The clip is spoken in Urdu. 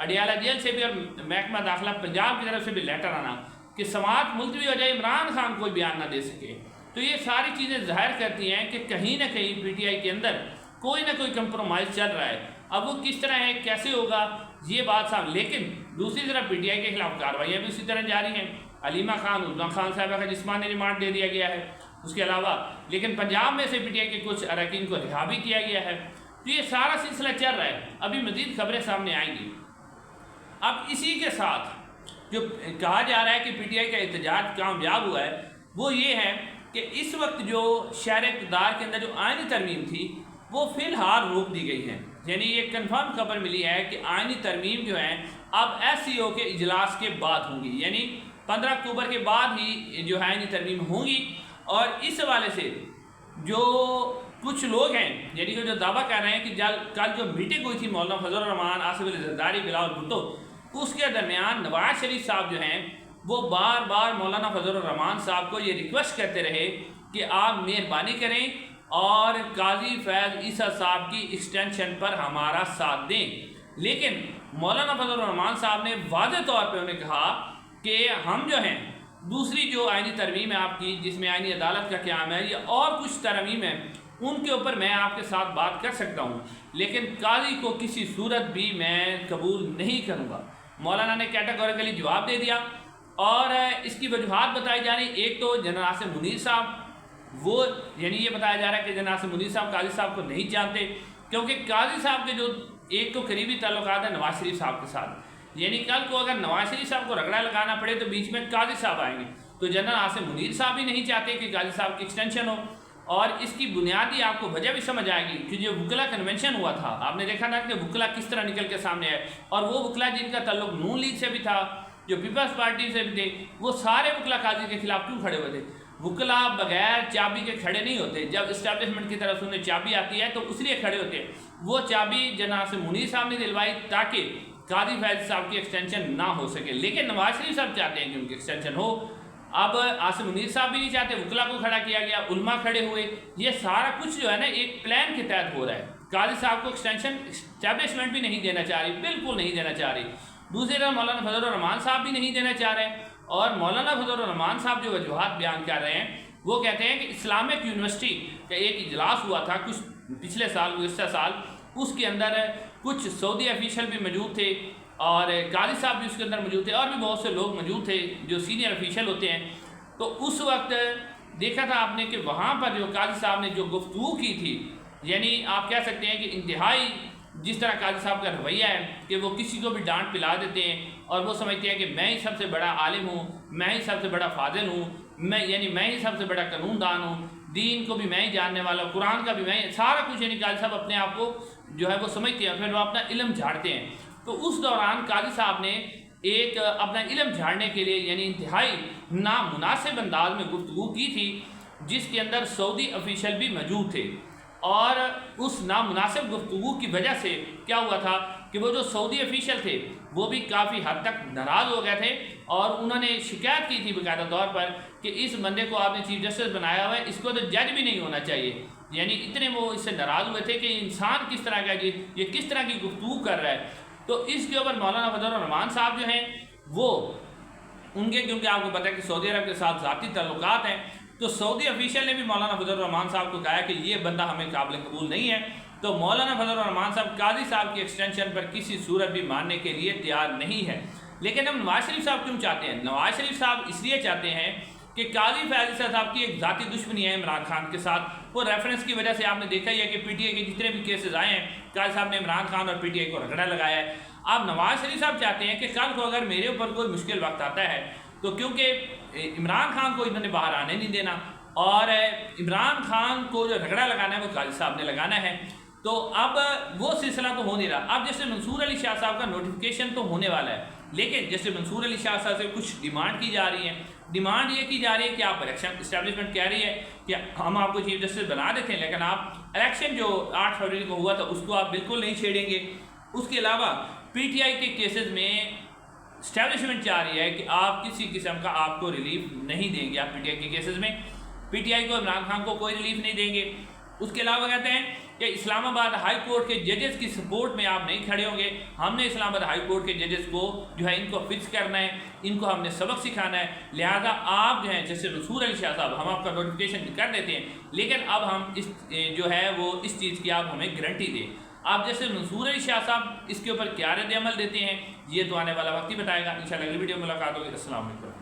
اڈیالہ جیل سے بھی اور محکمہ داخلہ پنجاب کی طرف سے بھی لیٹر آنا کہ سماعت ملتوی ہو جائے، عمران خان کوئی بیان نہ دے سکے، تو یہ ساری چیزیں ظاہر کرتی ہیں کہ کہیں نہ کہیں پی ٹی آئی کے اندر کوئی نہ کوئی کمپرومائز چل رہا ہے۔ اب وہ کس طرح ہے، کیسے ہوگا، یہ بات صاحب، لیکن دوسری طرف پی ٹی آئی کے خلاف کارروائیاں بھی اسی طرح جاری ہیں۔ علیمہ خان، عظمیٰ خان صاحبہ کا جسمانی ریمانڈ دے دیا گیا ہے، اس کے علاوہ لیکن پنجاب میں سے پی ٹی آئی کے کچھ اراکین کو رہا بھی کیا گیا ہے۔ تو یہ سارا سلسلہ چل رہا ہے، ابھی مزید خبریں سامنے آئیں گی۔ اب اسی کے ساتھ جو کہا جا رہا ہے کہ پی ٹی آئی کا احتجاج کامیاب ہوا ہے، وہ یہ ہے کہ اس وقت جو شہر اقتدار کے اندر جو آئینی ترمیم تھی وہ فی الحال روک دی گئی ہے۔ یعنی یہ کنفرم خبر ملی ہے کہ آئینی ترمیم جو ہیں اب ایس سی او کے اجلاس کے بعد ہوں گی، یعنی 15 اکتوبر کے بعد ہی جو آئینی ترمیم ہوں گی۔ اور اس حوالے سے جو کچھ لوگ ہیں یعنی کہ جو دعویٰ کر رہے ہیں کہ کل جو میٹنگ ہوئی تھی مولانا فضل الرحمان، آصف علی زرداری، بلاول بھٹو، اس کے درمیان نواز شریف صاحب جو ہیں وہ بار بار مولانا فضل الرحمان صاحب کو یہ ریکویسٹ کرتے رہے کہ آپ مہربانی کریں اور قاضی فیض عیسیٰ صاحب کی ایکسٹینشن پر ہمارا ساتھ دیں، لیکن مولانا فضل الرحمان صاحب نے واضح طور پہ انہیں کہا کہ ہم جو ہیں دوسری جو آئینی ترمیم ہے آپ کی، جس میں آئینی عدالت کا قیام ہے یا اور کچھ ترمیم ہیں، ان کے اوپر میں آپ کے ساتھ بات کر سکتا ہوں، لیکن قاضی کو کسی صورت بھی میں قبول نہیں کروں گا۔ مولانا نے کیٹاگوریکلی جواب دے دیا اور اس کی وجوہات بتائی جا رہی۔ ایک تو جنرل عاصم منیر صاحب، وہ یعنی یہ بتایا جا رہا ہے کہ جنرل عاصم منیر صاحب قاضی صاحب کو نہیں جانتے، کیونکہ قاضی صاحب کے جو ایک تو قریبی تعلقات ہیں نواز شریف صاحب کے ساتھ، یعنی کل کو اگر نواز شریف صاحب کو رگڑا لگانا پڑے تو بیچ میں قاضی صاحب آئیں گے، تو جنرل عاصم منیر صاحب بھی نہیں چاہتے کہ قاضی صاحب کی ایکسٹینشن ہو۔ اور اس کی بنیادی آپ کو وجہ بھی سمجھ آئے گی کہ جو وکلا کنونشن ہوا تھا، آپ نے دیکھا تھا کہ وکلا کس طرح نکل کے سامنے آئے، اور وہ وکلا جن کا تعلق نون لیگ سے بھی تھا، جو پیپلز پارٹی سے بھی تھے، وہ سارے وکلا قاضی کے خلاف کیوں کھڑے ہوئے تھے؟ وکلا بغیر چابی کے کھڑے نہیں ہوتے، جب اسٹیبلشمنٹ کی طرف سے انہیں چابی آتی ہے تو اس لیے کھڑے ہوتے ہیں۔ وہ چابی جناب سے منیر صاحب نے دلوائی تاکہ قاضی فیض صاحب کی ایکسٹینشن نہ ہو سکے، لیکن نواز شریف صاحب چاہتے ہیں کہ ان کی ایکسٹینشن ہو۔ اب عاصم منیر صاحب بھی نہیں چاہتے، وکلا کو کھڑا کیا گیا، علماء کھڑے ہوئے، یہ سارا کچھ جو ہے نا ایک پلان کے تحت ہو رہا ہے۔ قاضی صاحب کو ایکسٹینشن اسٹیبلشمنٹ بھی نہیں دینا چاہ رہی، بالکل نہیں دینا چاہ رہی۔ دوسری طرف مولانا فضل الرحمان صاحب بھی نہیں دینا چاہ رہے ہیں، اور مولانا فضل الرحمان صاحب جو وجوہات بیان کر رہے ہیں وہ کہتے ہیں کہ اسلامک یونیورسٹی کا ایک اجلاس ہوا تھا کچھ پچھلے سال، گزشتہ سال، اس کے اندر کچھ سعودی افیشل بھی موجود تھے اور قاضی صاحب بھی اس کے اندر موجود تھے، اور بھی بہت سے لوگ موجود تھے جو سینئر افیشل ہوتے ہیں۔ تو اس وقت دیکھا تھا آپ نے کہ وہاں پر جو قاضی صاحب نے جو گفتگو کی تھی، یعنی آپ کہہ سکتے ہیں کہ انتہائی جس طرح قاضی صاحب کا رویہ ہے کہ وہ کسی کو بھی ڈانٹ پلا دیتے ہیں اور وہ سمجھتے ہیں کہ میں ہی سب سے بڑا عالم ہوں، میں ہی سب سے بڑا فاضل ہوں، میں ہی سب سے بڑا قانون دان ہوں، دین کو بھی میں ہی جاننے والا ہوں، قرآن کا بھی میں ہی، سارا کچھ، یعنی قاضی صاحب اپنے آپ کو جو ہے وہ سمجھتے ہیں، پھر وہ اپنا علم جھاڑتے ہیں۔ تو اس دوران قاضی صاحب نے ایک اپنا علم جھاڑنے کے لیے یعنی انتہائی نامناسب انداز میں گفتگو کی تھی، جس کے اندر سعودی افیشل بھی موجود تھے، اور اس نامناسب گفتگو کی وجہ سے کیا ہوا تھا کہ وہ جو سعودی افیشل تھے وہ بھی کافی حد تک ناراض ہو گئے تھے، اور انہوں نے شکایت کی تھی باقاعدہ طور پر کہ اس بندے کو آپ نے چیف جسٹس بنایا ہوا ہے، اس کو تو جج بھی نہیں ہونا چاہیے، یعنی اتنے وہ اس سے ناراض ہوئے تھے کہ انسان کس طرح کا، یہ کس طرح کی گفتگو کر رہا ہے۔ تو اس کے اوپر مولانا فضل الرحمان صاحب جو ہیں وہ ان کے، کیونکہ آپ کو پتہ ہے کہ سعودی عرب کے ساتھ ذاتی تعلقات ہیں، تو سعودی افیشل نے بھی مولانا فضل الرحمان صاحب کو کہا کہ یہ بندہ ہمیں قابل قبول نہیں ہے، تو مولانا فضل الرحمان صاحب قاضی صاحب کی ایکسٹینشن پر کسی صورت بھی ماننے کے لیے تیار نہیں ہے۔ لیکن ہم نواز شریف صاحب کیوں چاہتے ہیں؟ نواز شریف صاحب اس لیے چاہتے ہیں کہ قاضی فیض صاحب کی ایک ذاتی دشمنی ہے عمران خان کے ساتھ، وہ ریفرنس کی وجہ سے آپ نے دیکھا ہی ہے کہ پی ٹی آئی کے جتنے بھی کیسز آئے ہیں، قاضی صاحب نے عمران خان اور پی ٹی آئی کو رگڑا لگایا ہے۔ اب نواز شریف صاحب چاہتے ہیں کہ کل کو اگر میرے اوپر کوئی مشکل وقت آتا ہے تو کیونکہ عمران خان کو انہوں نے باہر آنے نہیں دینا، اور عمران خان کو جو رگڑا لگانا ہے وہ قاضی صاحب نے لگانا ہے، تو اب وہ سلسلہ تو ہو نہیں رہا۔ اب جیسے منصور علی شاہ صاحب کا نوٹیفیکیشن تو ہونے والا ہے، لیکن جیسے منصور علی شاہ صاحب سے کچھ ڈیمانڈ کی جا رہی ہے، ڈیمانڈ یہ کی جا رہی ہے کہ آپ الیکشن اسٹیبلشمنٹ کہہ رہی ہے کہ ہم آپ کو چیف جسٹس بنا دیتے ہیں، لیکن آپ الیکشن جو 8 فروری کو ہوا تھا اس کو آپ بالکل نہیں چھیڑیں گے۔ اس کے علاوہ پی ٹی آئی کے کیسز میں اسٹیبلشمنٹ چاہ رہی ہے کہ آپ کسی قسم کا آپ کو ریلیف نہیں دیں گے، آپ پی ٹی آئی کے کیسز میں پی ٹی آئی کو عمران خان کو کوئی ریلیف نہیں دیں گے۔ اس کے علاوہ کہتے ہیں کہ اسلام آباد ہائی کورٹ کے ججز کی سپورٹ میں آپ نہیں کھڑے ہوں گے. ہم نے اسلام آباد ہائی کورٹ کے ججز کو جو ہے ان کو فکس کرنا ہے, ان کو ہم نے سبق سکھانا ہے. لہٰذا آپ جو ہیں جیسے منصور علی شاہ صاحب, ہم آپ کا نوٹیفیکیشن کر دیتے ہیں, لیکن اب ہم اس جو ہے وہ اس چیز کی آپ ہمیں گارنٹی دیں. آپ جیسے منصور علی شاہ صاحب اس کے اوپر کیا رد عمل دیتے ہیں یہ تو آنے والا وقت ہی بتائے گا. انشاءاللہ اگلی ویڈیو میں ملاقات ہوگی. السلام علیکم.